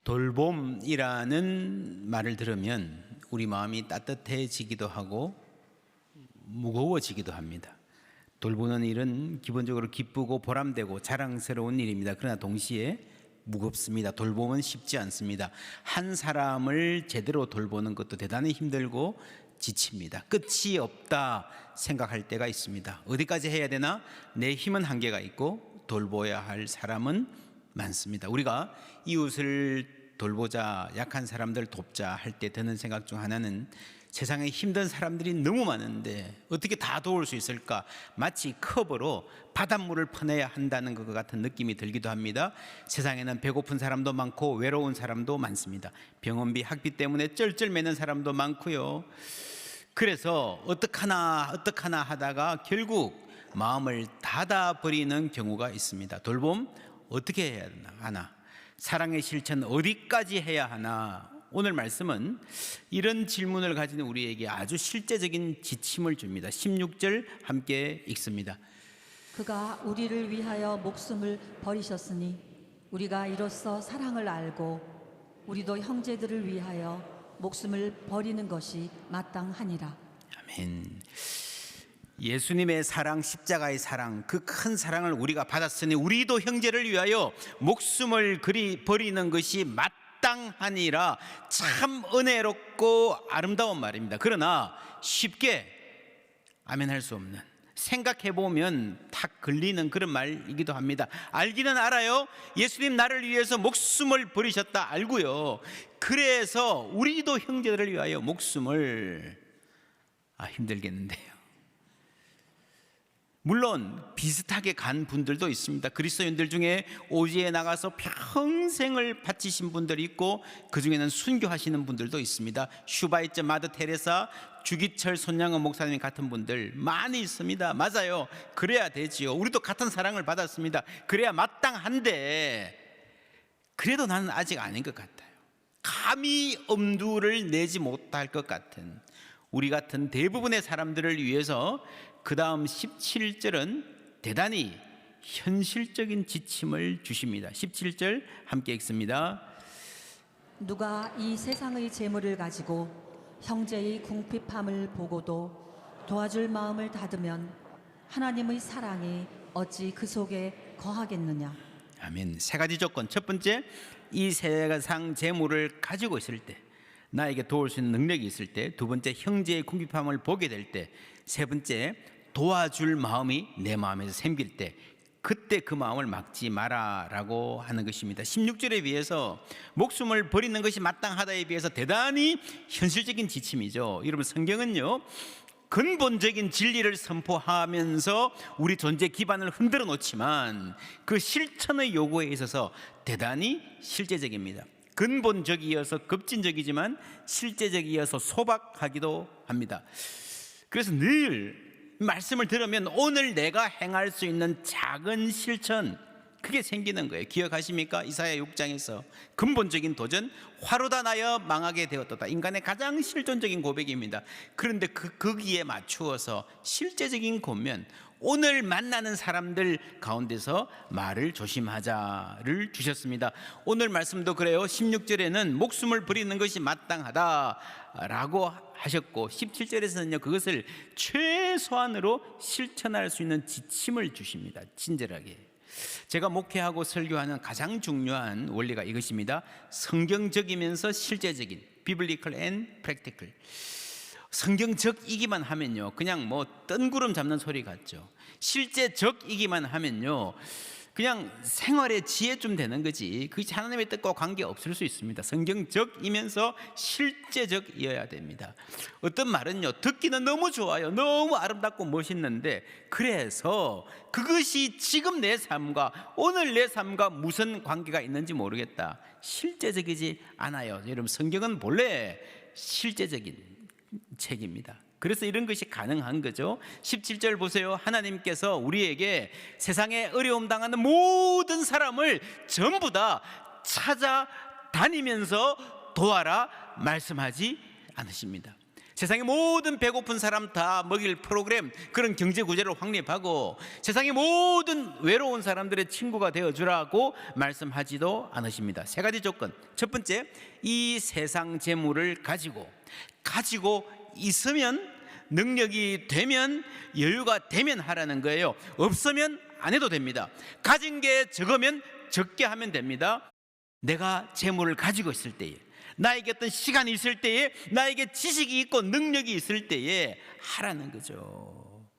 돌봄이라는 말을 들으면 우리 마음이 따뜻해지기도 하고 무거워지기도 합니다. 돌보는 일은 기본적으로 기쁘고 보람되고 자랑스러운 일입니다. 그러나 동시에 무겁습니다. 돌봄은 쉽지 않습니다. 한 사람을 제대로 돌보는 것도 대단히 힘들고 지칩니다. 끝이 없다 생각할 때가 있습니다. 어디까지 해야 되나? 내 힘은 한계가 있고 돌보아야 할 사람은 많습니다. 우리가 이웃을 돌보자, 약한 사람들 돕자 할 때 드는 생각 중 하나는 세상에 힘든 사람들이 너무 많은데 어떻게 다 도울 수 있을까? 마치 컵으로 바닷물을 퍼내야 한다는 것 같은 느낌이 들기도 합니다. 세상에는 배고픈 사람도 많고 외로운 사람도 많습니다. 병원비, 학비 때문에 쩔쩔매는 사람도 많고요. 그래서 어떡하나 하다가 결국 마음을 닫아버리는 경우가 있습니다. 돌봄 어떻게 해야 하나? 사랑의 실천 어디까지 해야 하나? 오늘 말씀은 이런 질문을 가진 우리에게 아주 실제적인 지침을 줍니다. 16절 함께 읽습니다. 그가 우리를 위하여 목숨을 버리셨으니 우리가 이로써 사랑을 알고 우리도 형제들을 위하여 목숨을 버리는 것이 마땅하니라. 아멘. 예수님의 사랑, 십자가의 사랑, 그 큰 사랑을 우리가 받았으니 우리도 형제를 위하여 목숨을 버리는 것이 마땅하니라. 참 은혜롭고 아름다운 말입니다. 그러나 쉽게 아멘 할 수 없는, 생각해보면 탁 걸리는 그런 말이기도 합니다. 알기는 알아요. 예수님 나를 위해서 목숨을 버리셨다 알고요. 그래서 우리도 형제들을 위하여 목숨을 힘들겠는데요. 물론 비슷하게 간 분들도 있습니다. 그리스도인들 중에 오지에 나가서 평생을 바치신 분들이 있고 그 중에는 순교하시는 분들도 있습니다. 슈바이처 마더 테레사, 주기철 손양원 목사님 같은 분들 많이 있습니다. 맞아요. 그래야 되지요. 우리도 같은 사랑을 받았습니다. 그래야 마땅한데 그래도 나는 아직 아닌 것 같아요. 감히 엄두를 내지 못할 것 같은 우리 같은 대부분의 사람들을 위해서 그 다음 17절은 대단히 현실적인 지침을 주십니다. 17절 함께 읽습니다. 누가 이 세상의 재물을 가지고 형제의 궁핍함을 보고도 도와줄 마음을 닫으면 하나님의 사랑이 어찌 그 속에 거하겠느냐. 아멘. 세 가지 조건. 첫 번째, 이 세상 재물을 가지고 있을 때, 나에게 도울 수 있는 능력이 있을 때. 두 번째, 형제의 궁핍함을 보게 될 때. 세 번째, 도와줄 마음이 내 마음에서 생길 때, 그때 그 마음을 막지 마라라고 하는 것입니다. 16절에 비해서 목숨을 버리는 것이 마땅하다에 비해서 대단히 현실적인 지침이죠. 여러분, 성경은요 근본적인 진리를 선포하면서 우리 존재 기반을 흔들어 놓지만 그 실천의 요구에 있어서 대단히 실제적입니다. 근본적이어서 급진적이지만 실제적이어서 소박하기도 합니다. 그래서 늘 말씀을 들으면 오늘 내가 행할 수 있는 작은 실천, 그게 생기는 거예요. 기억하십니까? 이사야 6장에서 근본적인 도전, 화로다 나여 망하게 되었도다. 인간의 가장 실존적인 고백입니다. 그런데 거기에 맞추어서 실제적인 권면, 오늘 만나는 사람들 가운데서 말을 조심하자를 주셨습니다. 오늘 말씀도 그래요. 16절에는 목숨을 버리는 것이 마땅하다라고 하셨고 17절에서는요 그것을 최소한으로 실천할 수 있는 지침을 주십니다. 친절하게. 제가 목회하고 설교하는 가장 중요한 원리가 이것입니다. 성경적이면서 실제적인, biblical and practical. 성경적이기만 하면요 그냥 뭐 뜬구름 잡는 소리 같죠. 실제적이기만 하면요 그냥 생활의 지혜 좀 되는 거지, 그것이 하나님의 뜻과 관계없을 수 있습니다. 성경적이면서 실제적이어야 됩니다. 어떤 말은요 듣기는 너무 좋아요, 너무 아름답고 멋있는데 그래서 그것이 지금 내 삶과 오늘 내 삶과 무슨 관계가 있는지 모르겠다, 실제적이지 않아요. 여러분, 성경은 본래 실제적인 책입니다. 그래서 이런 것이 가능한 거죠. 17절 보세요. 하나님께서 우리에게 세상에 어려움 당하는 모든 사람을 전부 다 찾아다니면서 도와라 말씀하지 않으십니다. 세상의 모든 배고픈 사람 다 먹일 프로그램, 그런 경제 구제를 확립하고 세상의 모든 외로운 사람들의 친구가 되어주라고 말씀하지도 않으십니다. 세 가지 조건. 첫 번째, 이 세상 재물을 가지고 있으면, 능력이 되면, 여유가 되면 하라는 거예요. 없으면 안 해도 됩니다. 가진 게 적으면 적게 하면 됩니다. 내가 재물을 가지고 있을 때에, 나에게 어떤 시간이 있을 때에, 나에게 지식이 있고 능력이 있을 때에 하라는 거죠.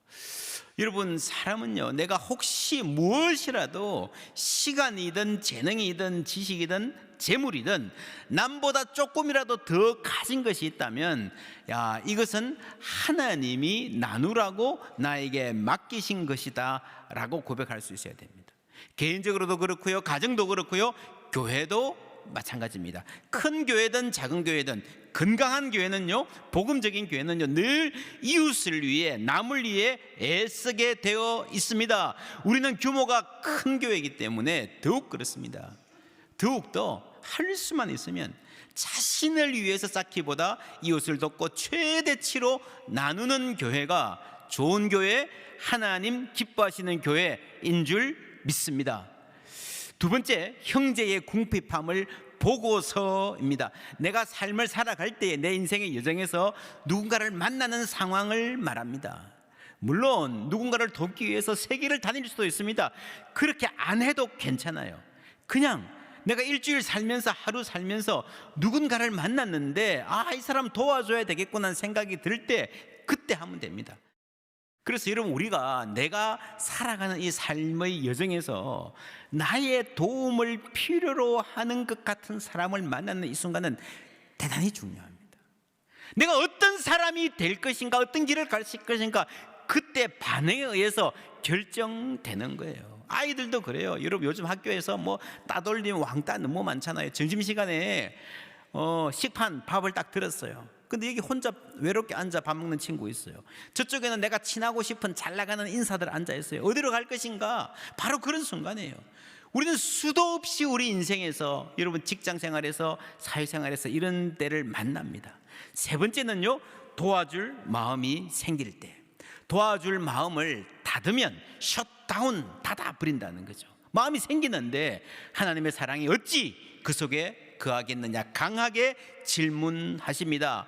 여러분, 사람은요, 내가 혹시 무엇이라도 시간이든 재능이든 지식이든 재물이든 남보다 조금이라도 더 가진 것이 있다면, 야, 이것은 하나님이 나누라고 나에게 맡기신 것이다 라고 고백할 수 있어야 됩니다. 개인적으로도 그렇고요, 가정도 그렇고요, 교회도 마찬가지입니다. 큰 교회든 작은 교회든, 건강한 교회는요, 복음적인 교회는요, 늘 이웃을 위해, 남을 위해 애쓰게 되어 있습니다. 우리는 규모가 큰 교회이기 때문에 더욱 그렇습니다. 더욱더 할 수만 있으면 자신을 위해서 쌓기보다 이웃을 돕고 최대치로 나누는 교회가 좋은 교회, 하나님 기뻐하시는 교회인 줄 믿습니다. 두 번째, 형제의 궁핍함을 보고서입니다. 내가 삶을 살아갈 때에 내 인생의 여정에서 누군가를 만나는 상황을 말합니다. 물론 누군가를 돕기 위해서 세계를 다닐 수도 있습니다. 그렇게 안 해도 괜찮아요. 그냥 내가 일주일 살면서, 하루 살면서 누군가를 만났는데, 아, 이 사람 도와줘야 되겠구나 하는 생각이 들 때, 그때 하면 됩니다. 그래서 여러분, 우리가 내가 살아가는 이 삶의 여정에서 나의 도움을 필요로 하는 것 같은 사람을 만나는 이 순간은 대단히 중요합니다. 내가 어떤 사람이 될 것인가, 어떤 길을 갈 것인가, 그때 반응에 의해서 결정되는 거예요. 아이들도 그래요. 여러분, 요즘 학교에서 뭐 따돌림 왕따 너무 많잖아요. 점심시간에 식판 밥을 딱 들었어요. 근데 여기 혼자 외롭게 앉아 밥 먹는 친구 있어요. 저쪽에는 내가 친하고 싶은 잘 나가는 인사들 앉아 있어요. 어디로 갈 것인가? 바로 그런 순간이에요. 우리는 수도 없이 우리 인생에서, 여러분, 직장 생활에서, 사회생활에서 이런 때를 만납니다. 세 번째는요, 도와줄 마음이 생길 때, 도와줄 마음을 닫으면, 셧다운, 닫아버린다는 거죠. 마음이 생기는데 하나님의 사랑이 어찌 그 속에 거하겠느냐, 강하게 질문하십니다.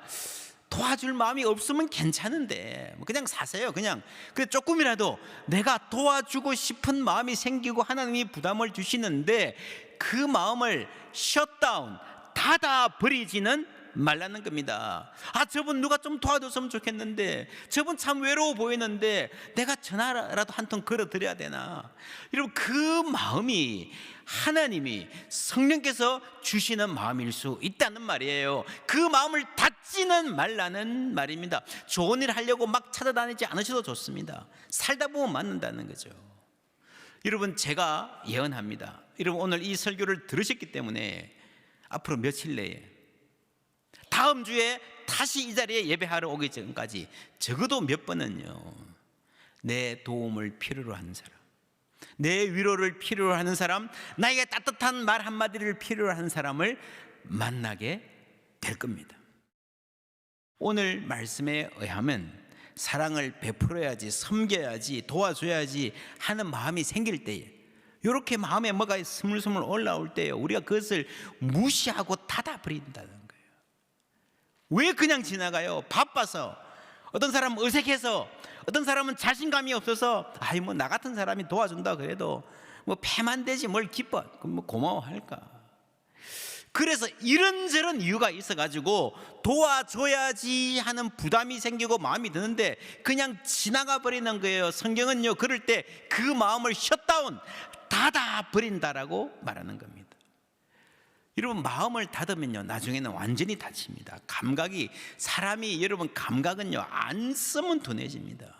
도와줄 마음이 없으면 괜찮은데 그냥 사세요. 그냥 조금이라도 내가 도와주고 싶은 마음이 생기고 하나님이 부담을 주시는데 그 마음을 셧다운, 닫아버리지는 말라는 겁니다. 아, 저분 누가 좀 도와줬으면 좋겠는데, 저분 참 외로워 보이는데 내가 전화라도 한 통 걸어드려야 되나. 여러분, 그 마음이 하나님이, 성령께서 주시는 마음일 수 있다는 말이에요. 그 마음을 닫지는 말라는 말입니다. 좋은 일 하려고 막 찾아다니지 않으셔도 좋습니다. 살다 보면 맞는다는 거죠. 여러분, 제가 예언합니다. 여러분, 오늘 이 설교를 들으셨기 때문에 앞으로 며칠 내에, 다음 주에 다시 이 자리에 예배하러 오기 전까지 적어도 몇 번은요, 내 도움을 필요로 하는 사람, 내 위로를 필요로 하는 사람, 나에게 따뜻한 말 한마디를 필요로 하는 사람을 만나게 될 겁니다. 오늘 말씀에 의하면 사랑을 베풀어야지, 섬겨야지, 도와줘야지 하는 마음이 생길 때에, 이렇게 마음에 뭐가 스물스물 올라올 때에 우리가 그것을 무시하고 닫아버린다는 거예요. 왜 그냥 지나가요? 바빠서, 어떤 사람은 어색해서, 어떤 사람은 자신감이 없어서, 아이 뭐 나 같은 사람이 도와준다 그래도 뭐 패만 되지 뭘 기뻐, 뭐 고마워할까. 그래서 이런저런 이유가 있어가지고 도와줘야지 하는 부담이 생기고 마음이 드는데 그냥 지나가 버리는 거예요. 성경은요, 그럴 때 그 마음을 셧다운, 닫아버린다라고 말하는 겁니다. 여러분, 마음을 닫으면요, 나중에는 완전히 닫힙니다. 감각이, 사람이, 여러분, 감각은요, 안 쓰면 둔해집니다.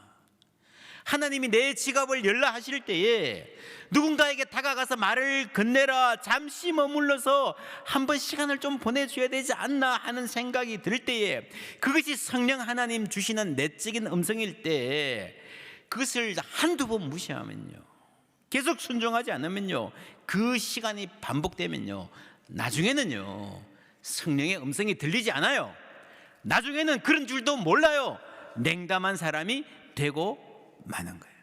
하나님이 내 지갑을 열라 하실 때에 누군가에게 다가가서 말을 건네라, 잠시 머물러서 한번 시간을 좀 보내줘야 되지 않나 하는 생각이 들 때에, 그것이 성령 하나님 주시는 내적인 음성일 때에 그것을 한두 번 무시하면요, 계속 순종하지 않으면요, 그 시간이 반복되면요, 나중에는요, 성령의 음성이 들리지 않아요. 나중에는 그런 줄도 몰라요. 냉담한 사람이 되고 마는 거예요.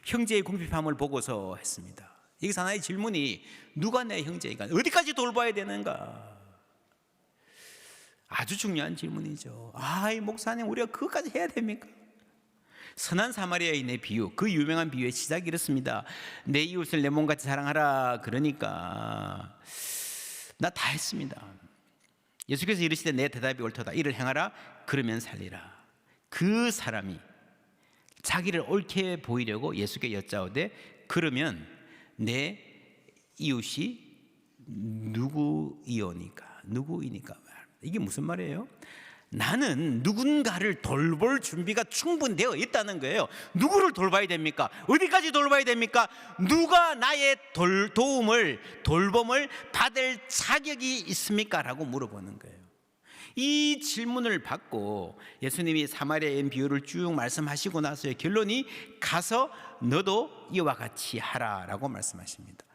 형제의 궁핍함을 보고서 했습니다. 여기서 하나의 질문이, 누가 내 형제인가? 어디까지 돌봐야 되는가? 아주 중요한 질문이죠. 이 목사님, 우리가 그것까지 해야 됩니까? 선한 사마리아인의 비유, 그 유명한 비유의 시작이 이렇습니다. 내 이웃을 내 몸같이 사랑하라. 그러니까 나 다 했습니다. 예수께서 이르시되 내 대답이 옳도다. 이를 행하라. 그러면 살리라. 그 사람이 자기를 옳게 보이려고 예수께 여짜오되, 그러면 내 이웃이 누구이오니까? 누구이니까? 이게 무슨 말이에요? 나는 누군가를 돌볼 준비가 충분되어 있다는 거예요. 누구를 돌봐야 됩니까? 어디까지 돌봐야 됩니까? 누가 나의 돌봄을 받을 자격이 있습니까? 라고 물어보는 거예요. 이 질문을 받고 예수님이 사마리아인 비유를 쭉 말씀하시고 나서의 결론이, 가서 너도 이와 같이 하라 라고 말씀하십니다.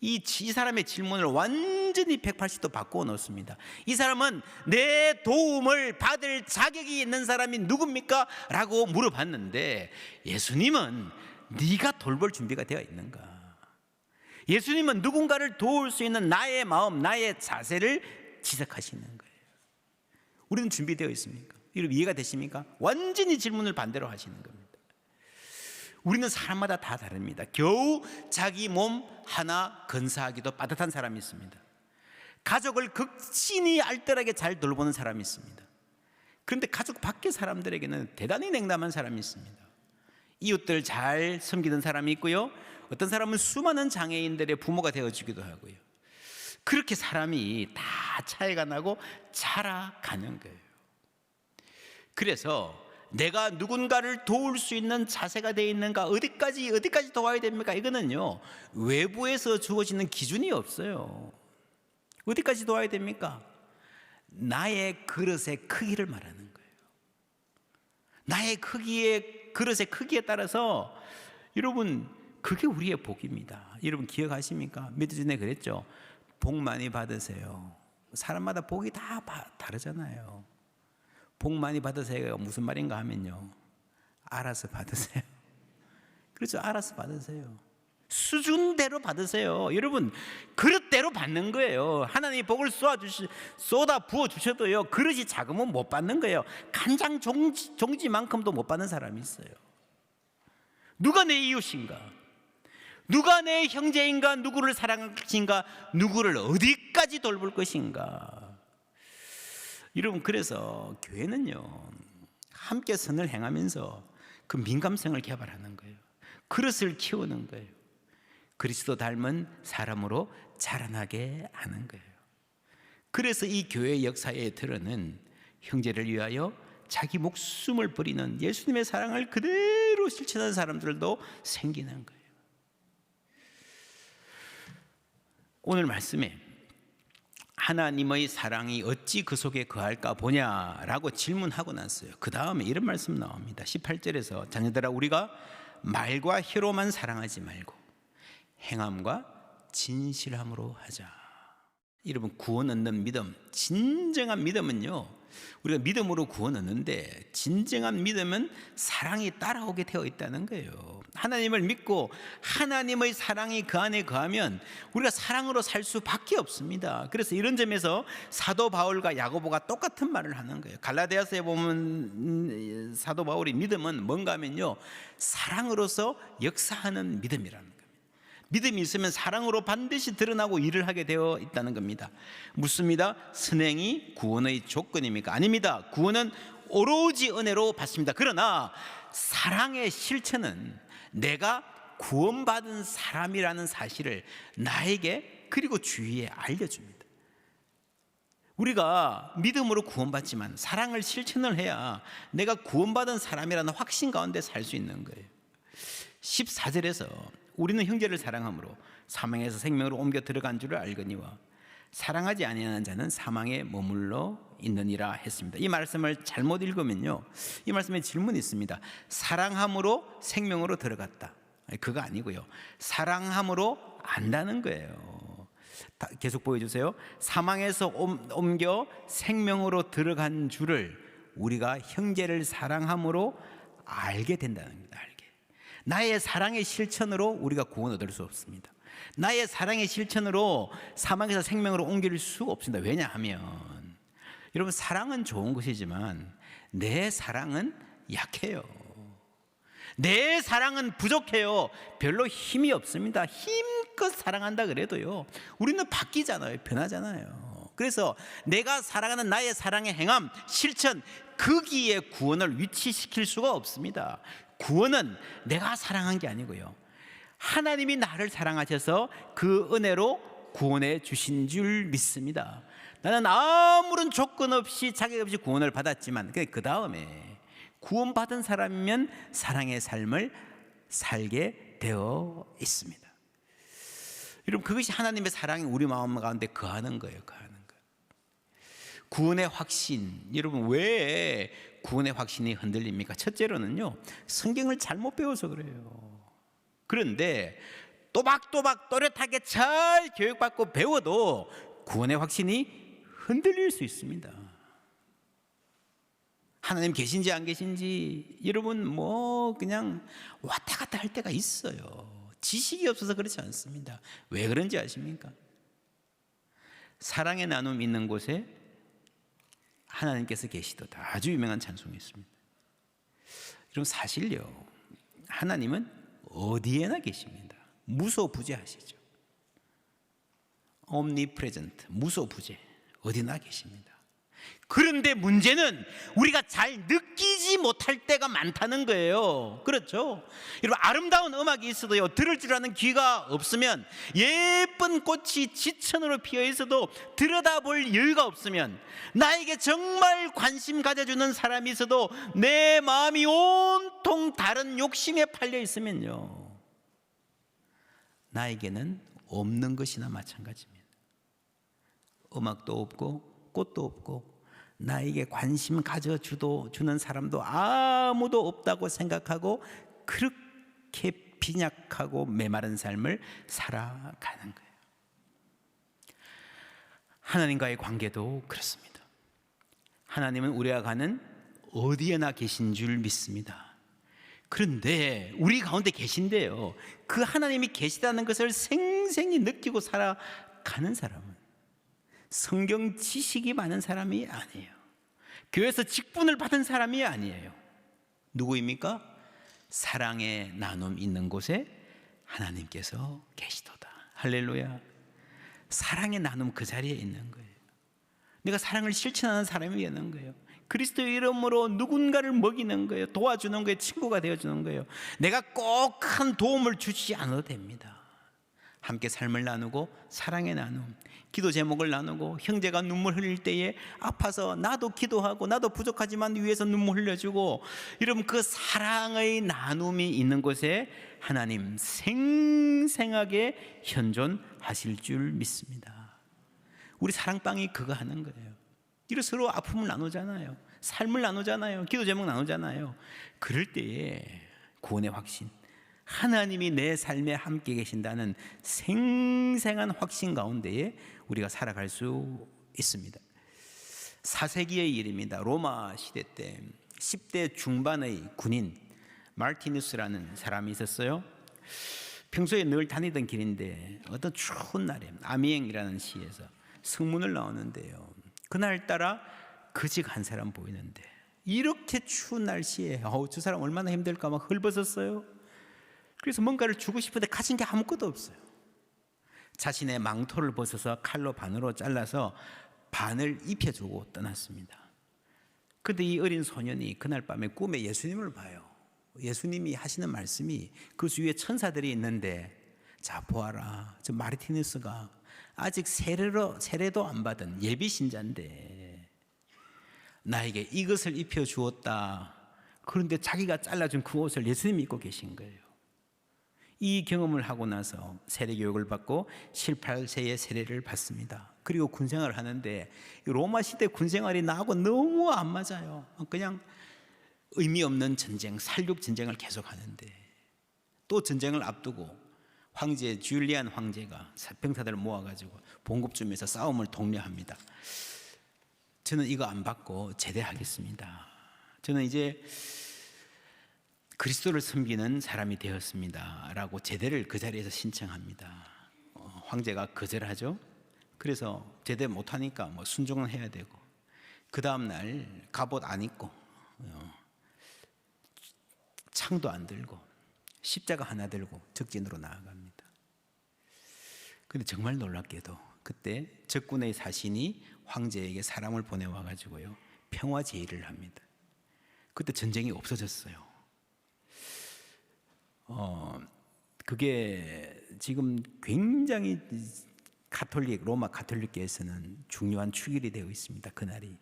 이 사람의 질문을 완전히 180도 바꾸어 놓습니다. 이 사람은 내 도움을 받을 자격이 있는 사람이 누굽니까? 라고 물어봤는데, 예수님은 네가 돌볼 준비가 되어 있는가? 예수님은 누군가를 도울 수 있는 나의 마음, 나의 자세를 지적하시는 거예요. 우리는 준비되어 있습니까? 여러분, 이해가 되십니까? 완전히 질문을 반대로 하시는 겁니다. 우리는 사람마다 다 다릅니다. 겨우 자기 몸 하나 건사하기도 빠듯한 사람이 있습니다. 가족을 극진히 알뜰하게 잘 돌보는 사람이 있습니다. 그런데 가족 밖의 사람들에게는 대단히 냉담한 사람이 있습니다. 이웃들 잘 섬기는 사람이 있고요, 어떤 사람은 수많은 장애인들의 부모가 되어주기도 하고요. 그렇게 사람이 다 차이가 나고 자라가는 거예요. 그래서 내가 누군가를 도울 수 있는 자세가 되어 있는가, 어디까지 도와야 됩니까? 이거는요, 외부에서 주어지는 기준이 없어요. 어디까지 도와야 됩니까? 나의 그릇의 크기를 말하는 거예요. 나의 그릇의 크기에 따라서, 여러분, 그게 우리의 복입니다. 여러분 기억하십니까? 몇 주 전에 그랬죠. 복 많이 받으세요. 사람마다 복이 다 다르잖아요. 복 많이 받으세요. 무슨 말인가 하면요, 알아서 받으세요. 그렇죠. 알아서 받으세요. 수준대로 받으세요. 여러분, 그릇대로 받는 거예요. 하나님이 복을 쏟아 부어 주셔도요, 그릇이 작으면 못 받는 거예요. 간장 종지만큼도 못 받는 사람이 있어요. 누가 내 이웃인가? 누가 내 형제인가? 누구를 사랑할 것인가? 누구를 어디까지 돌볼 것인가? 여러분, 그래서 교회는요, 함께 선을 행하면서 그 민감성을 개발하는 거예요. 그릇을 키우는 거예요. 그리스도 닮은 사람으로 자라나게 하는 거예요. 그래서 이 교회 역사의 틀은 형제를 위하여 자기 목숨을 버리는 예수님의 사랑을 그대로 실천하는 사람들도 생기는 거예요. 오늘 말씀에 하나님의 사랑이 어찌 그 속에 거할까 보냐라고 질문하고 났어요. 그 다음에 이런 말씀 나옵니다. 18절에서 자녀들아, 우리가 말과 혀로만 사랑하지 말고 행함과 진실함으로 하자. 여러분, 구원 얻는 믿음, 진정한 믿음은요, 우리가 믿음으로 구원 얻는데, 진정한 믿음은 사랑이 따라오게 되어 있다는 거예요. 하나님을 믿고 하나님의 사랑이 그 안에 거하면 우리가 사랑으로 살 수밖에 없습니다. 그래서 이런 점에서 사도 바울과 야고보가 똑같은 말을 하는 거예요. 갈라디아서에 보면 사도 바울이 믿음은 뭔가 하면요, 사랑으로서 역사하는 믿음이라는 거예요. 믿음이 있으면 사랑으로 반드시 드러나고 일을 하게 되어 있다는 겁니다. 묻습니다. 선행이 구원의 조건입니까? 아닙니다. 구원은 오로지 은혜로 받습니다. 그러나 사랑의 실천은 내가 구원받은 사람이라는 사실을 나에게 그리고 주위에 알려줍니다. 우리가 믿음으로 구원받지만 사랑을 실천을 해야 내가 구원받은 사람이라는 확신 가운데 살 수 있는 거예요. 14절에서 우리는 형제를 사랑함으로 사망에서 생명으로 옮겨 들어간 줄을 알거니와 사랑하지 아니하는 자는 사망에 머물러 있느니라 했습니다. 이 말씀을 잘못 읽으면요, 이 말씀에 질문이 있습니다. 사랑함으로 생명으로 들어갔다. 그거 아니고요, 사랑함으로 안다는 거예요. 계속 보여주세요. 사망에서 옮겨 생명으로 들어간 줄을 우리가 형제를 사랑함으로 알게 된다는 겁니다. 알게. 나의 사랑의 실천으로 우리가 구원 얻을 수 없습니다. 나의 사랑의 실천으로 사망에서 생명으로 옮길 수 없습니다. 왜냐하면 여러분, 사랑은 좋은 것이지만 내 사랑은 약해요. 내 사랑은 부족해요. 별로 힘이 없습니다. 힘껏 사랑한다 그래도요, 우리는 바뀌잖아요. 변하잖아요. 그래서 내가 사랑하는 나의 사랑의 행함, 실천, 거기에 구원을 위치시킬 수가 없습니다. 구원은 내가 사랑한 게 아니고요, 하나님이 나를 사랑하셔서 그 은혜로 구원해 주신 줄 믿습니다. 나는 아무런 조건 없이 자격 없이 구원을 받았지만 그 다음에 구원받은 사람이면 사랑의 삶을 살게 되어 있습니다. 여러분, 그것이 하나님의 사랑이 우리 마음 가운데 거하는 거예요. 거하는 거. 구원의 확신. 여러분, 왜 구원의 확신이 흔들립니까? 첫째로는요, 성경을 잘못 배워서 그래요. 그런데 또박또박 또렷하게 잘 교육받고 배워도 구원의 확신이 흔들릴 수 있습니다. 하나님 계신지 안 계신지 여러분 그냥 왔다 갔다 할 때가 있어요. 지식이 없어서 그렇지 않습니다. 왜 그런지 아십니까? 사랑의 나눔 있는 곳에 하나님께서 계시도다. 아주 유명한 찬송이 있습니다. 여러분, 사실요, 하나님은 어디에나 계십니다. 무소부재하시죠. omnipresent, 무소부재, 어디나 계십니다. 그런데 문제는 우리가 잘 느끼지 못할 때가 많다는 거예요. 그렇죠? 여러분, 아름다운 음악이 있어도요, 들을 줄 아는 귀가 없으면, 예쁜 꽃이 지천으로 피어 있어도 들여다볼 여유가 없으면, 나에게 정말 관심 가져주는 사람이 있어도 내 마음이 온통 다른 욕심에 팔려 있으면요, 나에게는 없는 것이나 마찬가지입니다. 음악도 없고 꽃도 없고 나에게 관심 가져주는 사람도 아무도 없다고 생각하고 그렇게 빈약하고 메마른 삶을 살아가는 거예요. 하나님과의 관계도 그렇습니다. 하나님은 우리가 가는 어디에나 계신 줄 믿습니다. 그런데 우리 가운데 계신데요, 그 하나님이 계시다는 것을 생생히 느끼고 살아가는 사람은 성경 지식이 많은 사람이 아니에요. 교회에서 직분을 받은 사람이 아니에요. 누구입니까? 사랑의 나눔 있는 곳에 하나님께서 계시도다. 할렐루야. 사랑의 나눔 그 자리에 있는 거예요. 내가 사랑을 실천하는 사람이 되는 거예요. 그리스도의 이름으로 누군가를 먹이는 거예요. 도와주는 거예요. 친구가 되어주는 거예요. 내가 꼭 큰 도움을 주지 않아도 됩니다. 함께 삶을 나누고 사랑의 나눔, 기도 제목을 나누고 형제가 눈물 흘릴 때에 아파서 나도 기도하고 나도 부족하지만 위에서 눈물 흘려주고, 여러분, 그 사랑의 나눔이 있는 곳에 하나님 생생하게 현존하실 줄 믿습니다. 우리 사랑방이 그거 하는 거예요. 이로 서로 아픔을 나누잖아요. 삶을 나누잖아요. 기도 제목 나누잖아요. 그럴 때에 구원의 확신, 하나님이 내 삶에 함께 계신다는 생생한 확신 가운데에 우리가 살아갈 수 있습니다. 4세기의 일입니다. 로마 시대 때 10대 중반의 군인 마르티누스라는 사람이 있었어요. 평소에 늘 다니던 길인데 어떤 추운 날에 아미행이라는 시에서 성문을 나오는데요, 그날따라 거지가 한 사람 보이는데, 이렇게 추운 날씨에 저 사람 얼마나 힘들까 막 헐벗었어요. 그래서 뭔가를 주고 싶은데 가진 게 아무것도 없어요. 자신의 망토를 벗어서 칼로 반으로 잘라서 반을 입혀주고 떠났습니다. 그런데 이 어린 소년이 그날 밤에 꿈에 예수님을 봐요. 예수님이 하시는 말씀이 그 주위에 천사들이 있는데, 자 보아라, 저 마르티누스가 아직 세례도 안 받은 예비 신자인데 나에게 이것을 입혀 주었다. 그런데 자기가 잘라준 그 옷을 예수님이 입고 계신 거예요. 이 경험을 하고 나서 세례 교육을 받고 7, 8세의 세례를 받습니다. 그리고 군생활을 하는데 로마 시대 군생활이 나하고 너무 안 맞아요. 그냥 의미 없는 전쟁, 살육 전쟁을 계속 하는데, 또 전쟁을 앞두고 황제 줄리안 황제가 병사들을 모아가지고 봉급주면서 싸움을 독려합니다. 저는 이거 안 받고 제대하겠습니다. 저는 이제 그리스도를 섬기는 사람이 되었습니다 라고 제대를 그 자리에서 신청합니다. 황제가 거절하죠. 그래서 제대 못하니까 뭐 순종은 해야 되고, 그 다음날 갑옷 안 입고 창도 안 들고 십자가 하나 들고 적진으로 나아갑니다. 그런데 정말 놀랍게도 그때 적군의 사신이 황제에게 사람을 보내와 가지고요 평화 제의를 합니다. 그때 전쟁이 없어졌어요. 그게 지금 굉장히 로마 가톨릭계에서는 중요한 축일이 되어 있습니다. 그날이.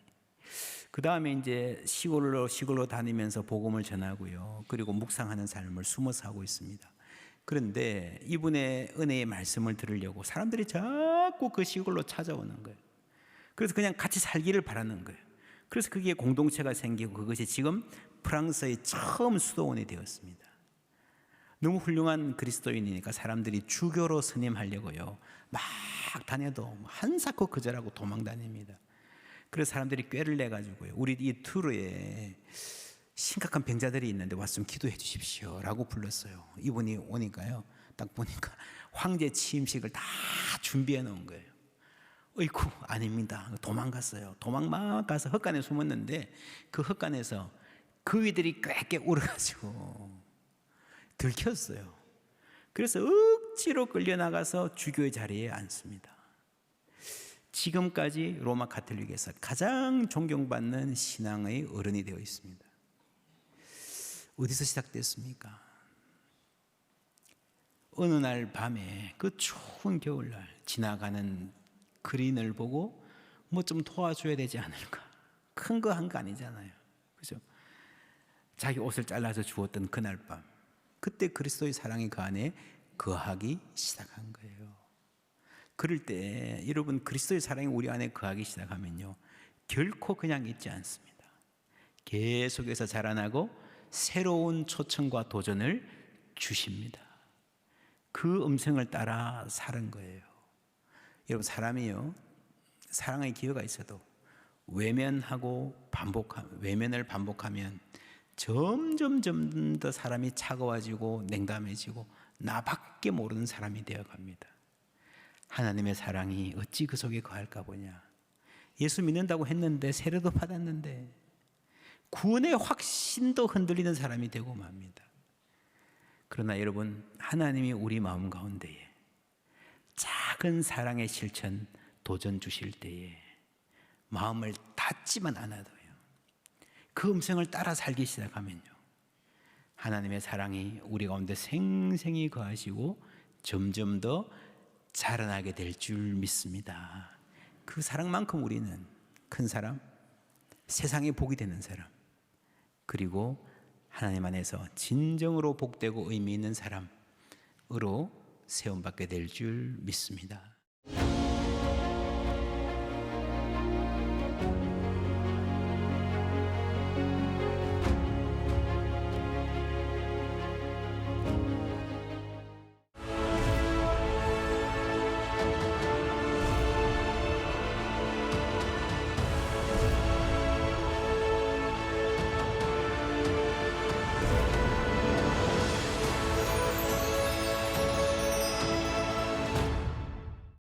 그 다음에 이제 시골로 다니면서 복음을 전하고요. 그리고 묵상하는 삶을 숨어서 하고 있습니다. 그런데 이분의 은혜의 말씀을 들으려고 사람들이 자꾸 그 시골로 찾아오는 거예요. 그래서 그냥 같이 살기를 바라는 거예요. 그래서 그게 공동체가 생기고 그것이 지금 프랑스의 처음 수도원이 되었습니다. 너무 훌륭한 그리스도인이니까 사람들이 주교로 선임하려고요 막 다녀도 한사코 거절하고 도망 다닙니다. 그래서 사람들이 꾀를 내가지고요 우리 이 투르에 심각한 병자들이 있는데 왔으면 기도해 주십시오 라고 불렀어요. 이분이 오니까요 딱 보니까 황제 취임식을 다 준비해 놓은 거예요. 어이쿠 아닙니다. 도망갔어요. 도망 가서 헛간에 숨었는데 그 헛간에서 그이들이 꾀꾀 울어가지고 들켰어요. 그래서 억지로 끌려나가서 주교의 자리에 앉습니다. 지금까지 로마 가톨릭에서 가장 존경받는 신앙의 어른이 되어 있습니다. 어디서 시작됐습니까? 어느 날 밤에 그 추운 겨울날 지나가는 그린을 보고 뭐 좀 도와줘야 되지 않을까? 큰 거 한 거 아니잖아요. 그죠? 자기 옷을 잘라서 주었던 그날 밤, 그때 그리스도의 사랑이 그 안에 거하기 시작한 거예요. 그럴 때 여러분 그리스도의 사랑이 우리 안에 거하기 시작하면요 결코 그냥 있지 않습니다. 계속해서 자라나고 새로운 초청과 도전을 주십니다. 그 음성을 따라 사는 거예요. 여러분 사람이요 사랑의 기회가 있어도 외면을 반복하면 점점 더 사람이 차가워지고 냉담해지고 나밖에 모르는 사람이 되어갑니다. 하나님의 사랑이 어찌 그 속에 거할까 보냐. 예수 믿는다고 했는데 세례도 받았는데 구원의 확신도 흔들리는 사람이 되고 맙니다. 그러나 여러분 하나님이 우리 마음 가운데에 작은 사랑의 실천 도전 주실 때에 마음을 닫지만 않아도요 그 음성을 따라 살기 시작하면요 하나님의 사랑이 우리 가운데 생생히 거하시고 점점 더 자라나게 될 줄 믿습니다. 그 사랑만큼 우리는 큰 사람, 세상에 복이 되는 사람, 그리고 하나님 안에서 진정으로 복되고 의미 있는 사람으로 세움받게 될 줄 믿습니다.